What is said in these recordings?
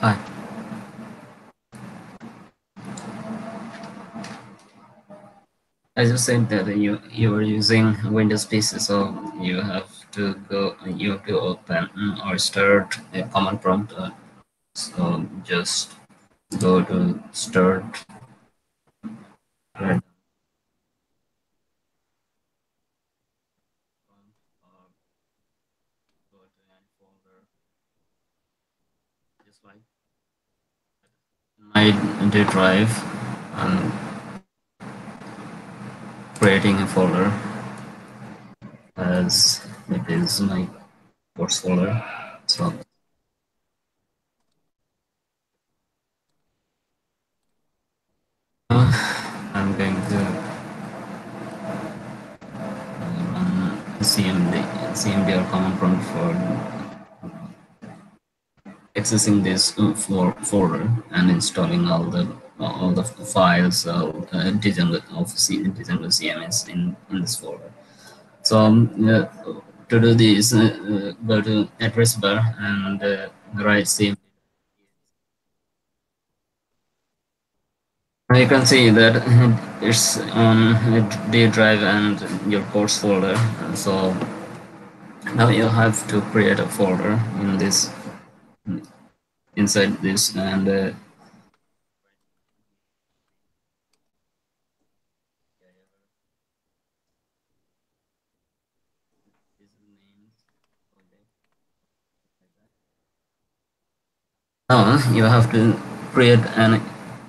Hi. I just said that you are using Windows PC, so you have to open or start a command prompt. So just go to start or go to any folder, just like my D drive. I'm creating a folder as it is my course folder. So I'm going to run CMD or command prompt for accessing this folder and installing all the files Django CMS in this folder. So to do this, go to address bar and write CMD. You can see that it's on D drive and your course folder. So now you have to create a folder in this inside this and now you have to create an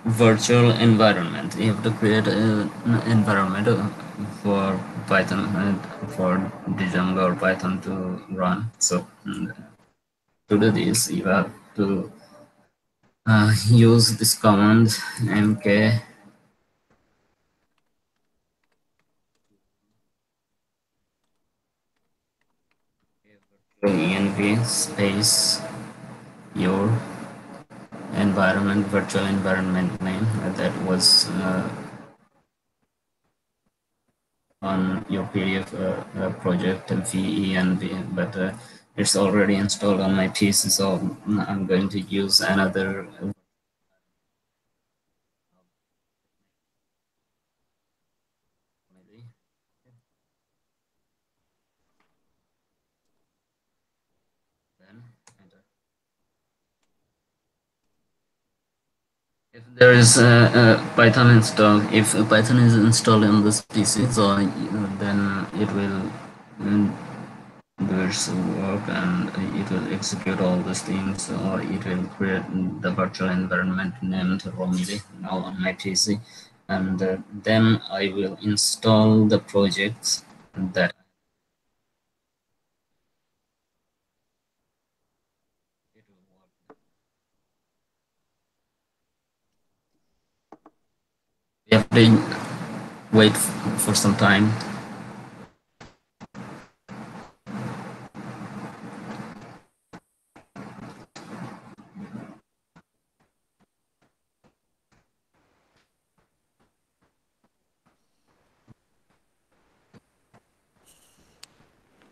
virtual environment. You have to create an environment for Python and for Django or Python to run. So to do this, you have to use this command mk env space your environment virtual environment name that was on your PDF project VENV, but it's already installed on my PC, so I'm going to use another. Then enter. If there is Python installed, if Python is installed on this PC, so then it will do its work and it will execute all these things, or it will create the virtual environment named Romili now on my PC, and then I will install the projects that it will work. We have to wait for some time.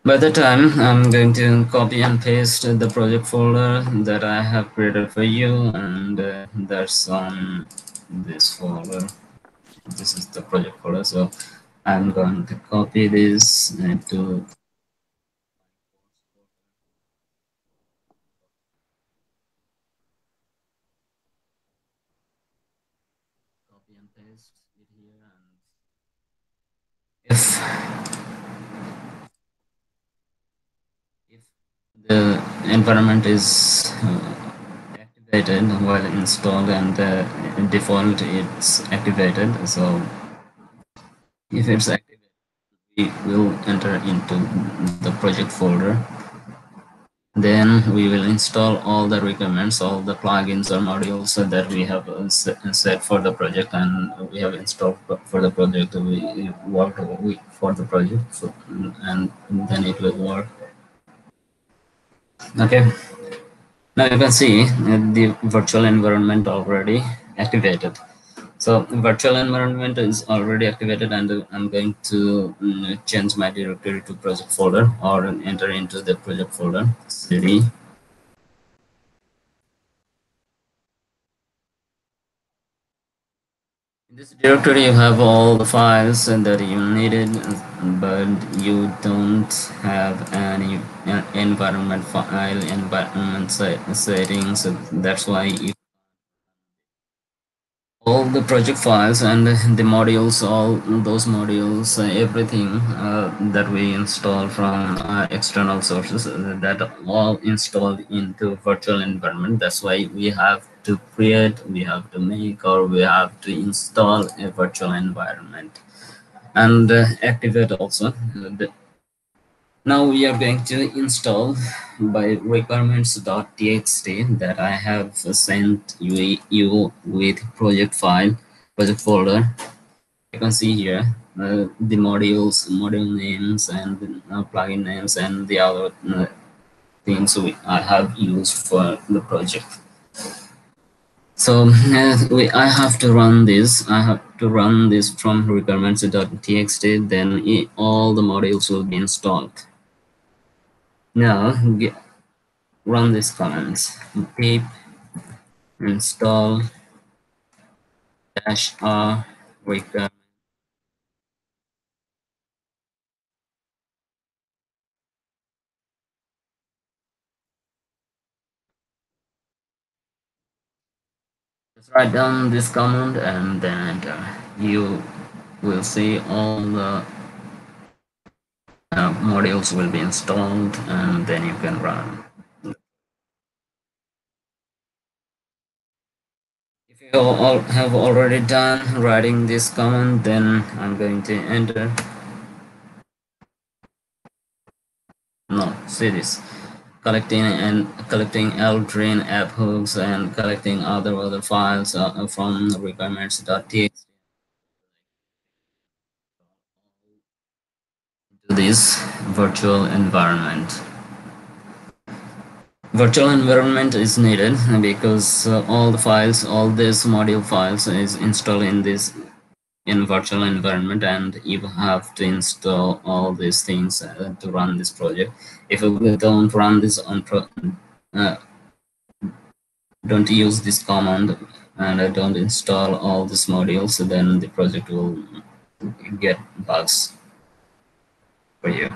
By the time, I'm going to copy and paste the project folder that I have created for you, and that's on this folder. This is the project folder, so I'm going to copy this to copy and paste it here. And if the environment is activated while installed and default it's activated, so if it's activated, we will enter into the project folder. Then we will install all the requirements, all the plugins or modules that we have set for the project, and we have installed for the project. We work for the project, so, and then it will work. Okay. Now you can see the virtual environment already activated. So virtual environment is already activated, and I'm going to change my directory to project folder or enter into the project folder cd this directory you have all the files that you needed, but you don't have any environment file, environment settings. So that's why you all the project files and the modules, all those modules, everything that we install from external sources, that all installed into virtual environment. That's why we have to create, we have to make, or we have to install a virtual environment and activate also. Now we are going to install by requirements.txt that I have sent you with project file, project folder. You can see here the modules, module names, and plugin names, and the other things I have used for the project. So I have to run this. I have to run this from requirements.txt. Then all the modules will be installed. Now run these commands: pip install -r requirement. Just write down this command and then enter. You will see all the modules will be installed, and then you can run. If you all have already done writing this command, then I'm going to enter. No, see this. Collecting LDRIN app hooks and collecting other files from requirements.txt to this virtual environment. Virtual environment is needed because all the files, all these module files is installed in this in virtual environment, and you have to install all these things to run this project. If you don't run this on uh, don't use this command and don't install all these modules, then the project will get bugs for you.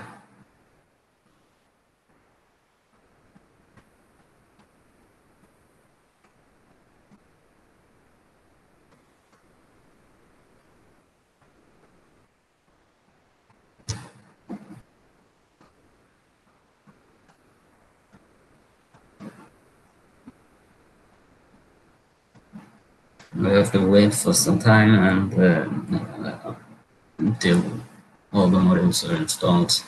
We have to wait for some time and until all the modules are installed.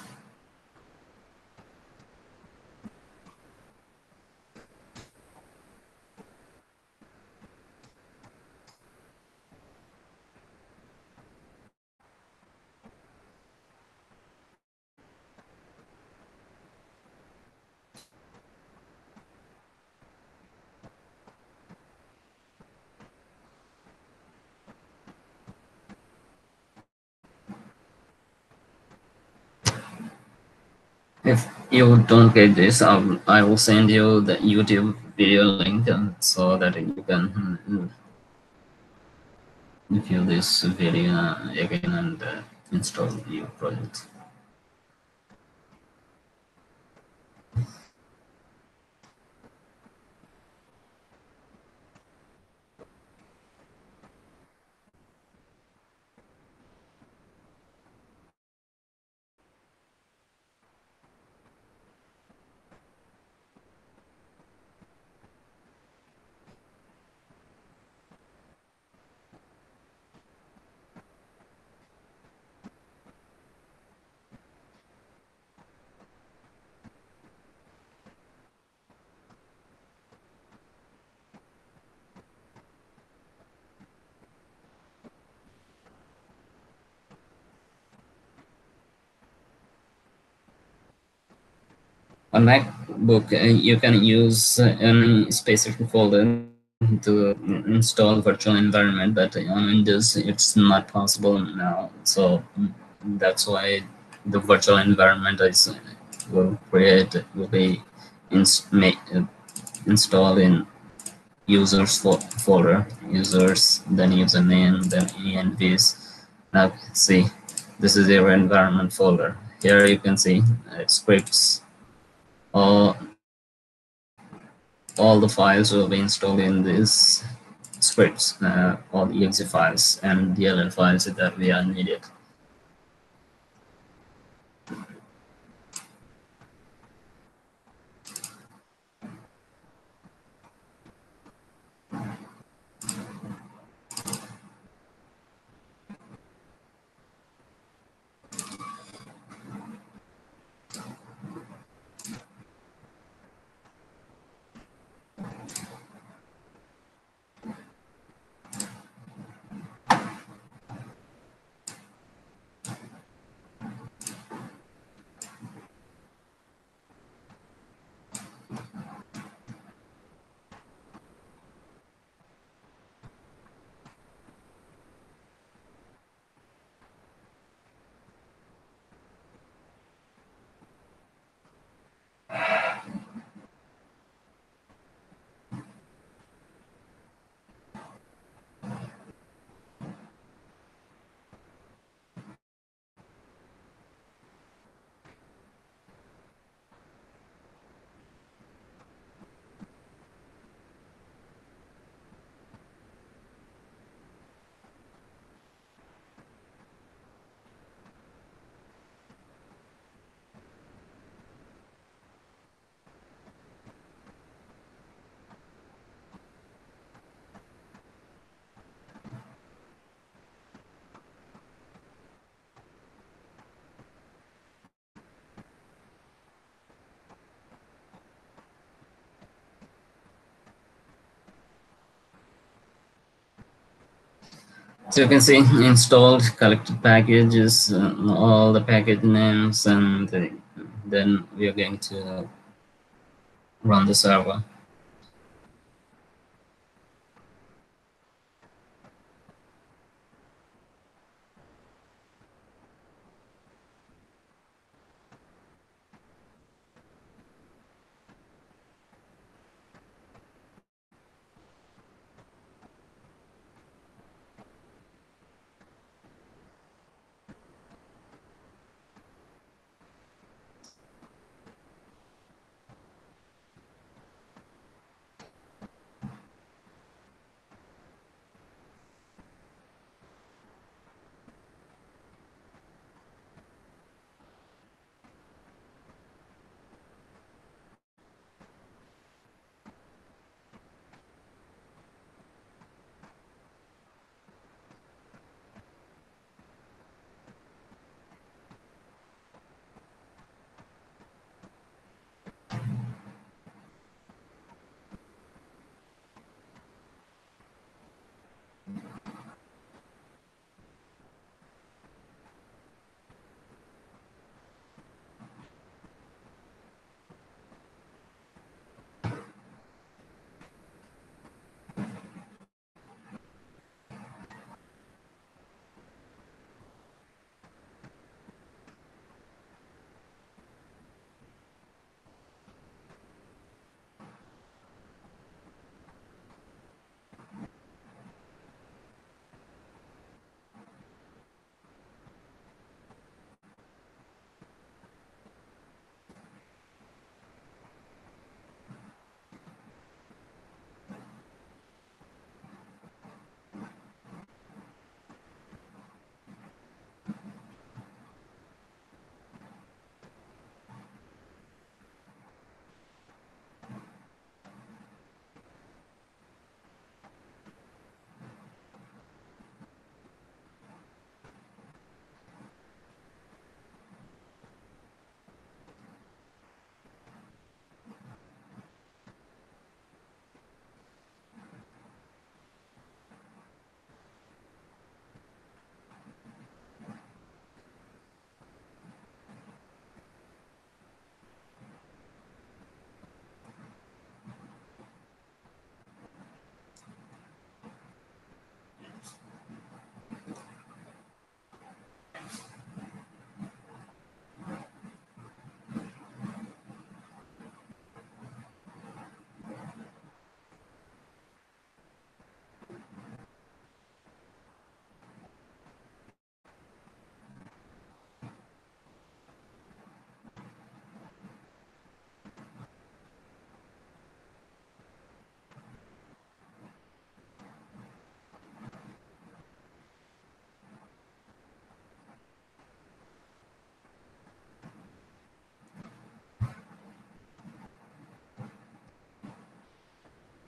If you don't get this, I will send you the YouTube video link so that you can view this video again and install your project. On MacBook, you can use any specific folder to install virtual environment, but on Windows it's not possible now. So that's why the virtual environment is will be installed in folder, users, then username, then envs. Now you can see this is your environment folder. Here you can see scripts. All the files will be installed in these scripts, all the exe files and DLL files that we are needed. So you can see installed collected packages, all the package names, and then we are going to run the server.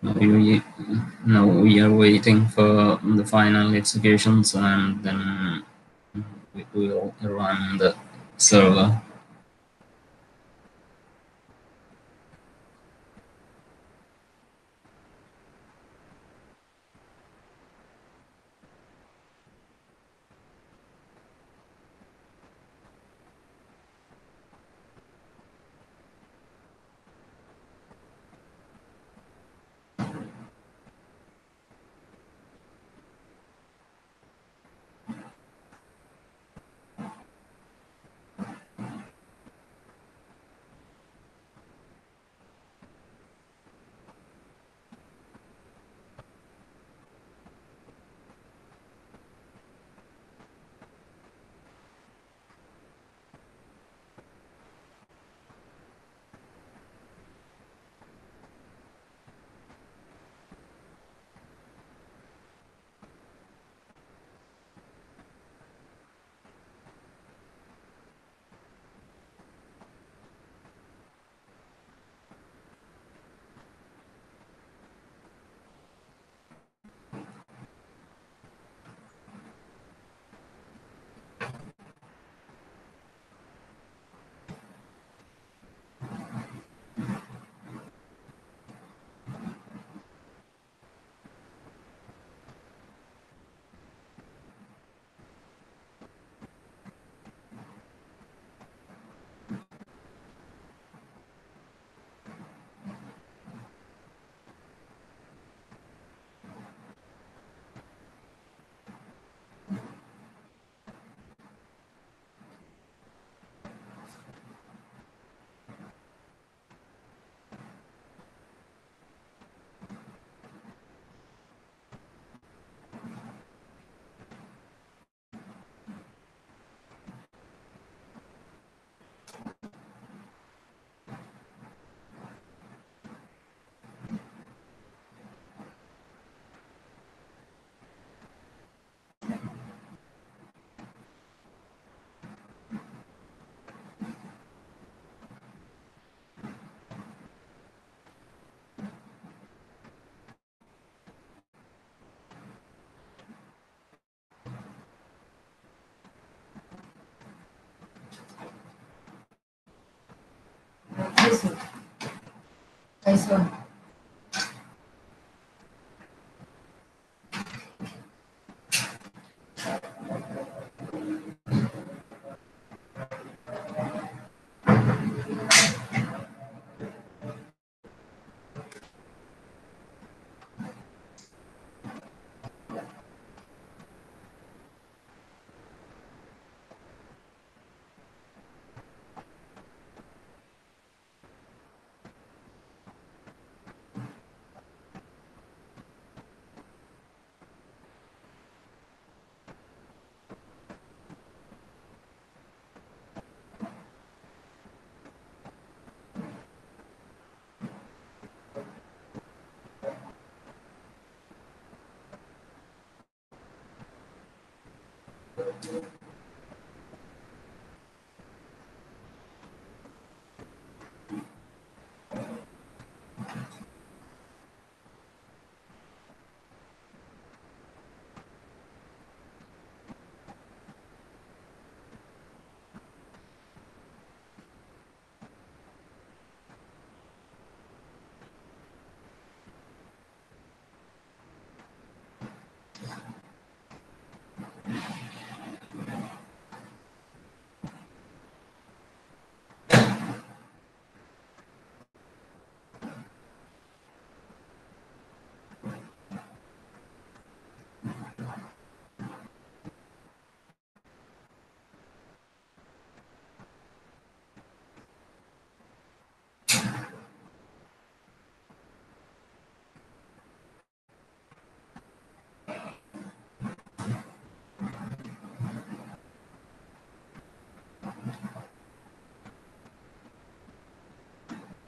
Now now we are waiting for the final executions, and then we will run the server.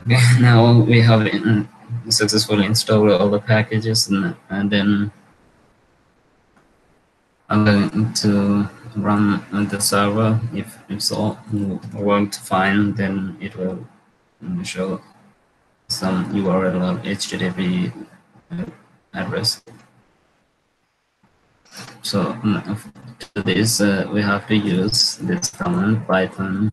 Okay, now we have successfully installed all the packages, and then I'm going to run the server. If it's all worked fine, then it will show some URL of HTTP address. So to this, we have to use this command python.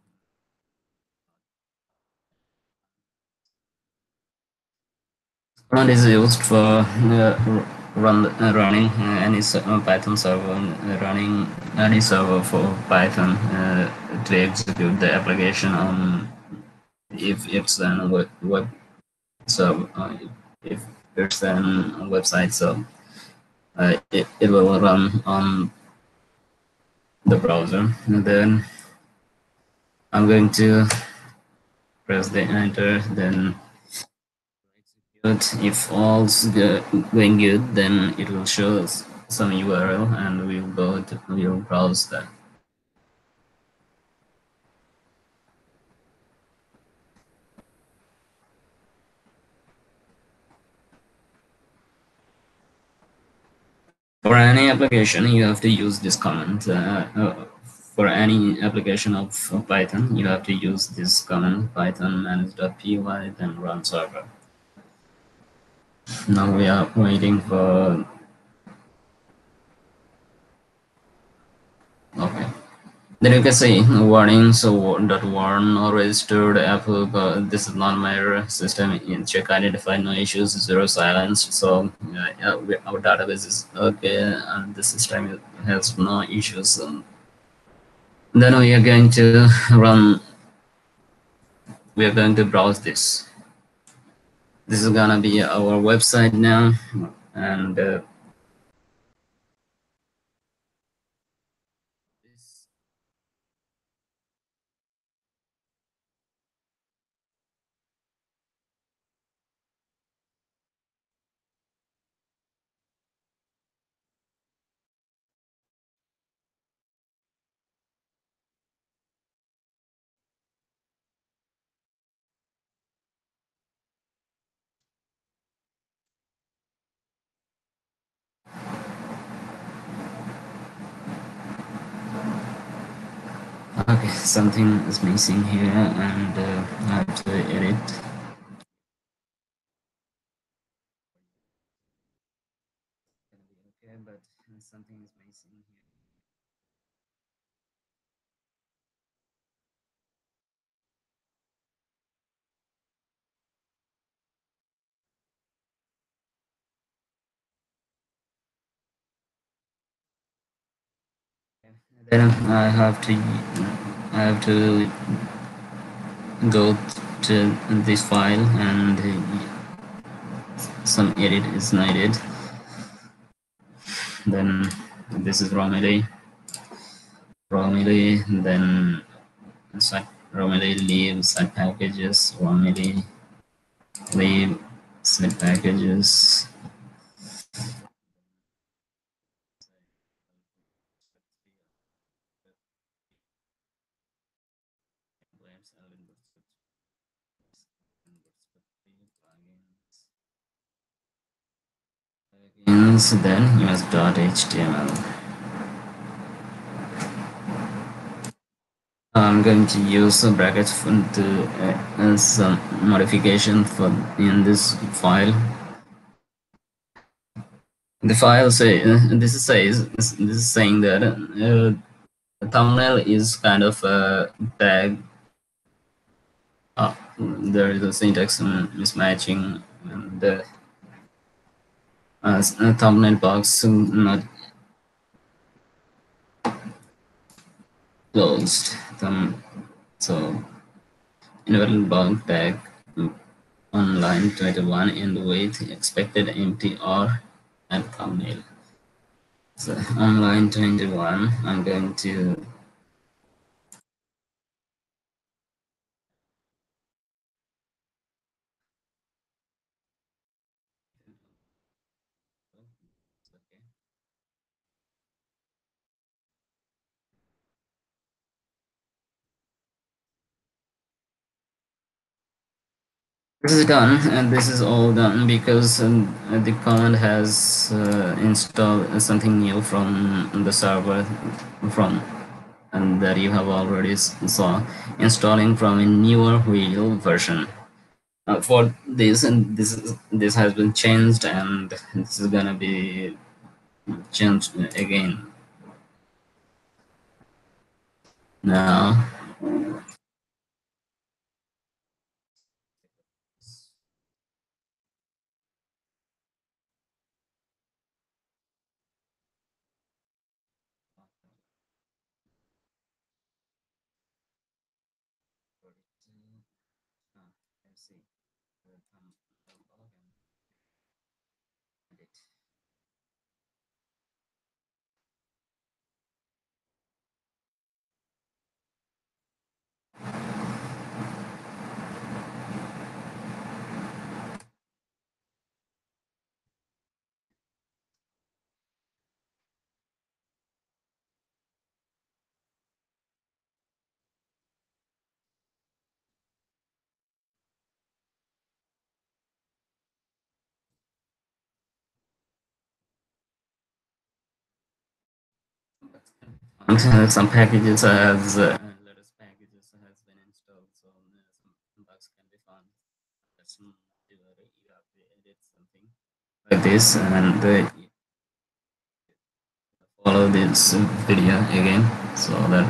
Command is used for running any Python server, running any server for Python to execute the application on if it's an web server, if it's an website, so it will run on the browser. And then I'm going to press the enter, then execute. If all's going good, then it will show us some URL, and we'll browse that. For any application, you have to use this command. For any application of Python, you have to use this command python manage.py, then run server. Now we are waiting for. Okay. Then you can see warning. So dot warn or registered Apple. This is not my system. In check identified, no issues, zero silence. So our database is okay, and the system has no issues. Then we are going to run. We are going to browse this. This is gonna be our website now, and this. Okay, something is missing here, and I have to edit. Okay, but something is missing here. Then I have to go to this file, and some edit is needed. Then this is Romilly, then site Romilly leave site packages, Romilly leave site packages. Then us.html. I'm going to use brackets to some modification for in this file. The file say this is saying that the thumbnail is kind of a tag. There is a syntax mismatching, and the thumbnail box not closed. So invalid bug tag on line 21 and with expected empty or and thumbnail. So on line 21, I'm going to this is done, and this is all done because the command has installed something new from the server from and that you have already saw installing from a newer real version. for this, and this has been changed, and this is gonna be changed again now. Let's see. Some packages as latest packages has been installed, so some bugs can be found. That's not delivery. You have to edit something like this, and follow this video again, so that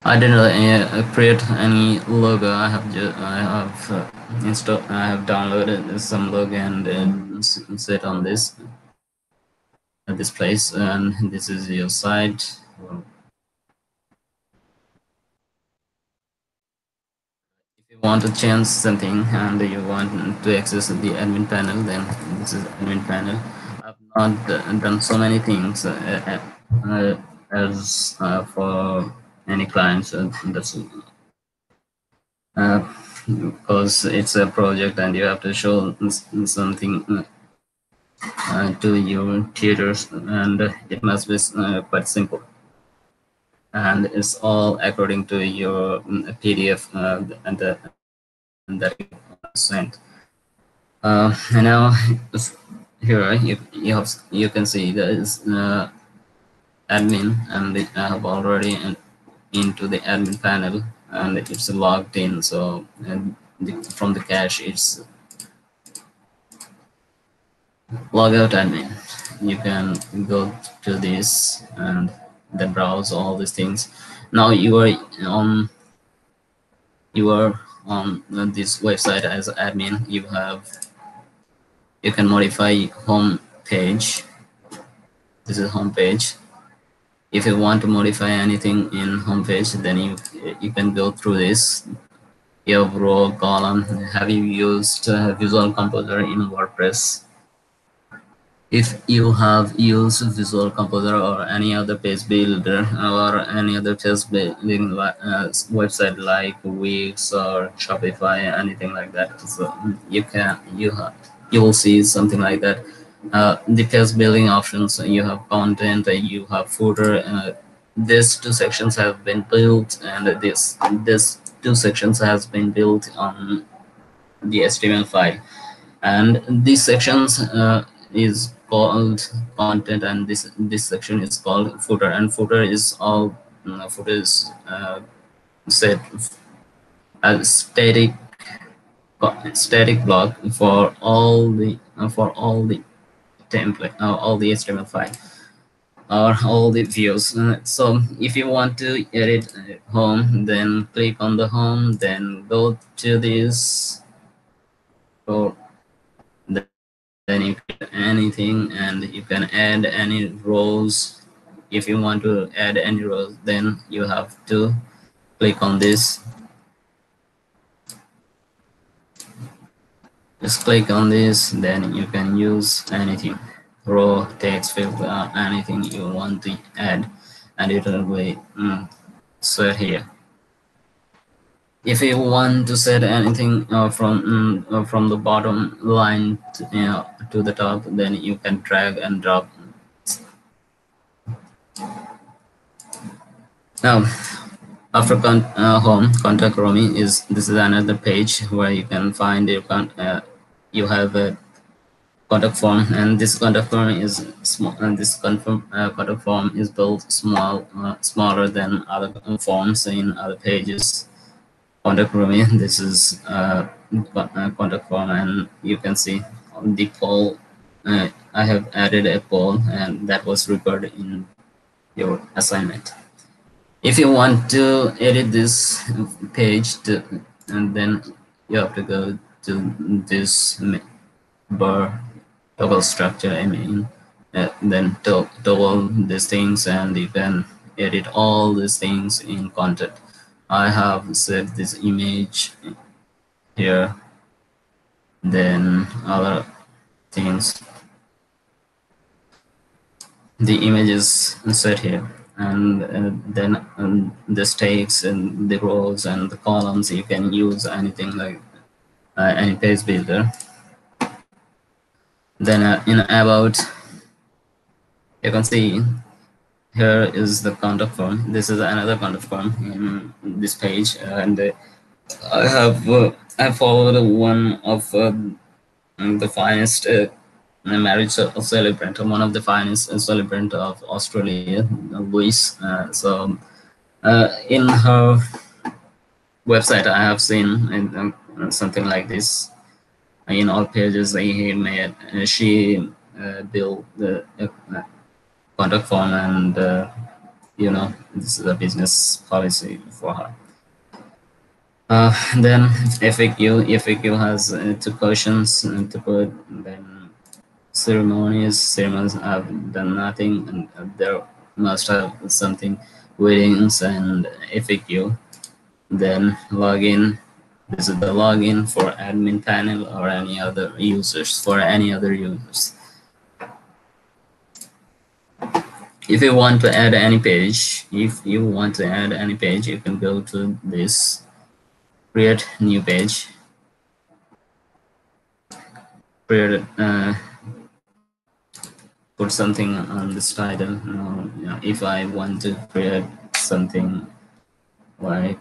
I didn't create any logo. I have installed. I have downloaded some logo and set on this at this place, and this is your site. If you want to change something and you want to access the admin panel, then this is admin panel. I've not done so many things as for any clients. That's because it's a project and you have to show something to your tutors, and it must be quite simple, and it's all according to your PDF and that you sent. And now here you can see there is admin, and I have already into the admin panel, and it's logged in. So from the cache, it's logout admin. You can go to this and then browse all these things. Now on you are on this website as admin. You can modify home page. This is home page. If you want to modify anything in home page, then you can go through this. You have row, column. Have you used Visual Composer in WordPress? If you have used Visual Composer or any other page builder or any other page building website like Wix or Shopify, anything like that, so you will see something like that. The page building options, you have content, you have footer. These two sections have been built, and this two sections has been built on the HTML file, and these sections is called content, and this section is called footer, and footer is all footer is set as static block for all the template, all the HTML file or all the views. So if you want to edit home, then click on the home, then go to this, or then you can anything, and you can add any rows. If you want to add any rows, then you have to click on this. Just click on this, then you can use anything, row, text field, anything you want to add, and it will be set here. If you want to set anything from the bottom line to the top, then you can drag and drop. Now, after home, contact roaming is this is another page where you can find your you have a contact form, and this contact form is small, and this contact form is built smaller than other forms in other pages. contact form. This is contact form, and you can see on the poll. I have added a poll, and that was recorded in your assignment. If you want to edit this page, and then you have to go to this bar toggle structure. I mean, then toggle these things, and you can edit all these things in content. I have saved this image here, then other things, the image is set here, and then the stakes and the rows and the columns, you can use anything like any page builder. Then in about, you can see here is the contact form. This is another contact form in this page, and I followed one of the finest marriage celebrant, one of the finest celebrant of Australia, Louise. In her website, I have seen something like this. In all pages, she built the contact form, and this is a business policy for her. Then FAQ has two questions to put. Then ceremonies have done nothing, and there must have something weddings and FAQ. Then login. This is the login for admin panel or any other users, for any other users. If you want to add any page, you can go to this create new page, create put something on this title. If I want to create something like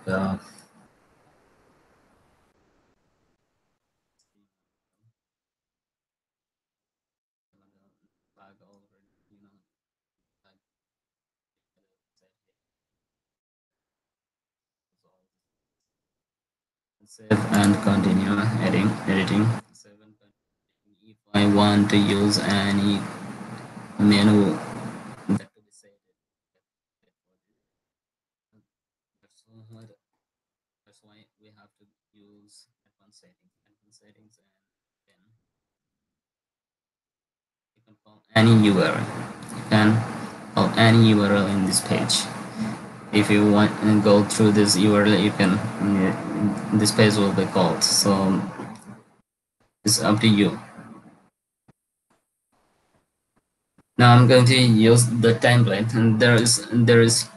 save and continue editing. If I want to use any menu that could be saved, that's why we have to use advanced settings, and then you can call any URL. You can call any URL in this page. If you want to go through this URL, you can. This page will be called. So it's up to you. Now I'm going to use the template, and there is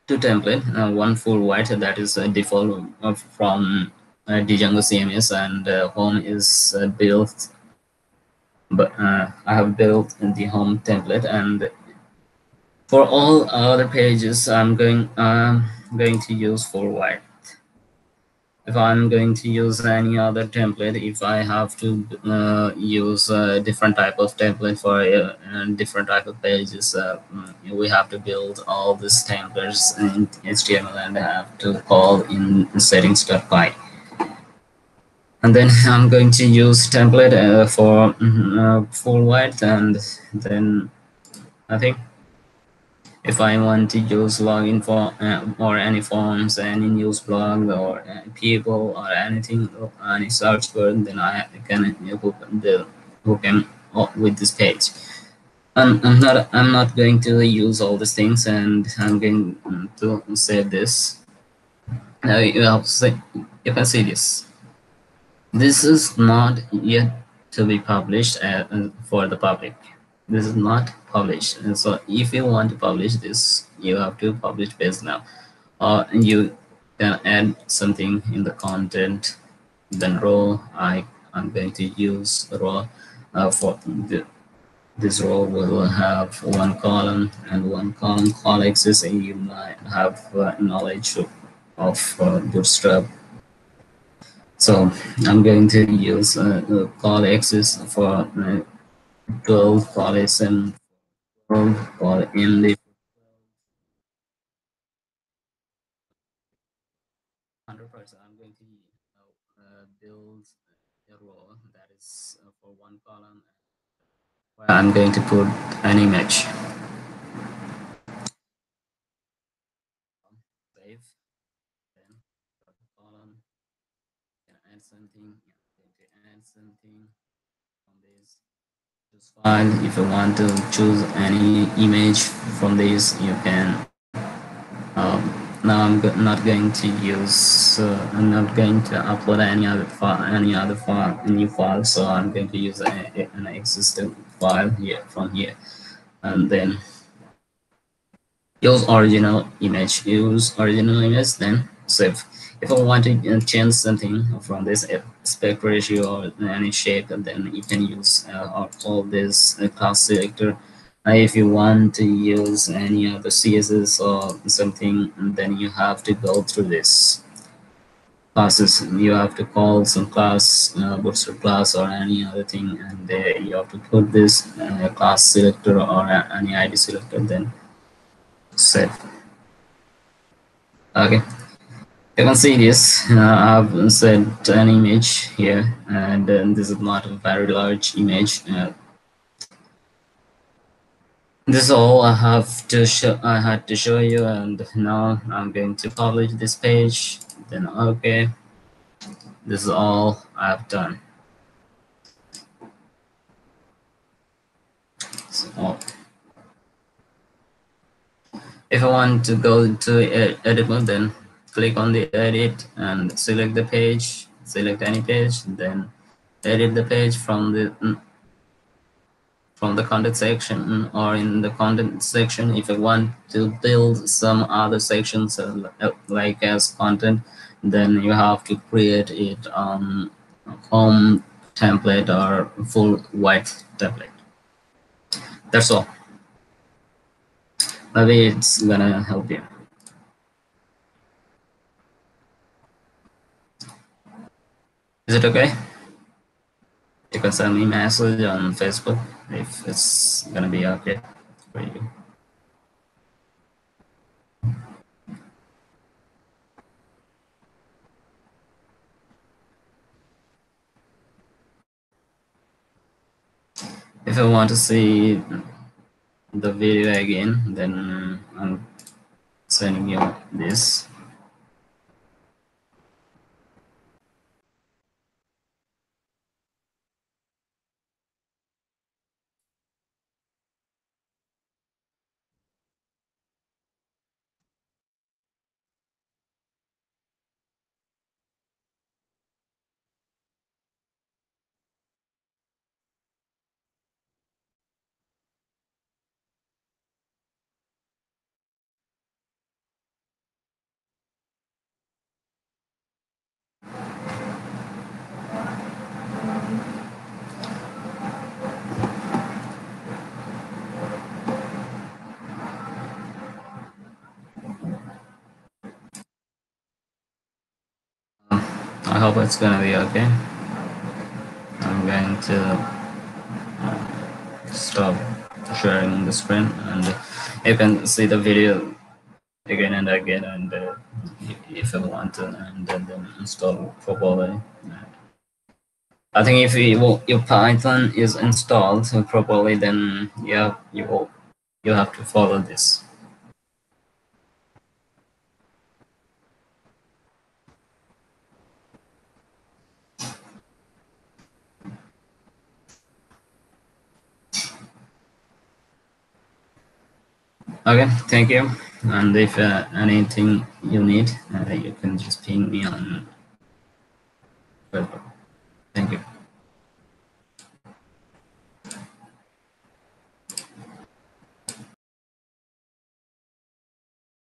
two template. One full white, that is a default from django-cms, and home is built. But I have built the home template, and for all other pages, I'm going to use full white. If I'm going to use any other template, if I have to use a different type of template for different type of pages, we have to build all these templates in HTML and have to call in settings.py. And then I'm going to use template for full white, and then I think if I want to use login for or any forms, any news blog, or people, or anything, or any search word, then I can hook them up with this page. And I'm not going to use all these things, and I'm going to save this. Now you can see this. This is not yet to be published for the public. This is not published, and so if you want to publish this, you have to publish page now, or you can add something in the content. Then row, I'm going to use row for this row will have one column, and one column call axis, and you might have knowledge of Bootstrap. So I'm going to use call axis for 12 calls and 12 call in the 100%, I'm going to build a row that is for one column where I'm going to put an image. Save, then column, can add something, yeah, going to add something from this. Choose file. If you want to choose any image from this, you can. Now not going to use. I'm not going to upload any other file, new file. So I'm going to use an existing file here from here, and then use original image, then save. If I want to change something from this aspect ratio or any shape, then you can use all this class selector. If you want to use any other css or something, then you have to go through this classes. You have to call some class, bootstrap class or any other thing, and you have to put this class selector or any id selector, then save. Okay, you can see this. I've set an image here, and this is not a very large image. This is all I have to show. I had to show you, and now I'm going to publish this page. Then okay, this is all I've done. So if I want to go to edit mode, then click on the edit and select the page. Select any page, then edit the page from the content section, or in the content section if I want to build some other sections like as content, then you have to create it on home template or full white template. That's all. Maybe it's gonna help you. Is it okay? You can send me a message on Facebook if it's gonna be okay for you. If I want to see the video again, then I'm sending you this. I hope it's gonna be okay. I'm going to stop sharing the screen, and you can see the video again and again, and if you want to, and then install properly. I think if your Python is installed properly, then yeah, you have to follow this. Okay, thank you. And if anything you need, you can just ping me on Facebook. Thank you.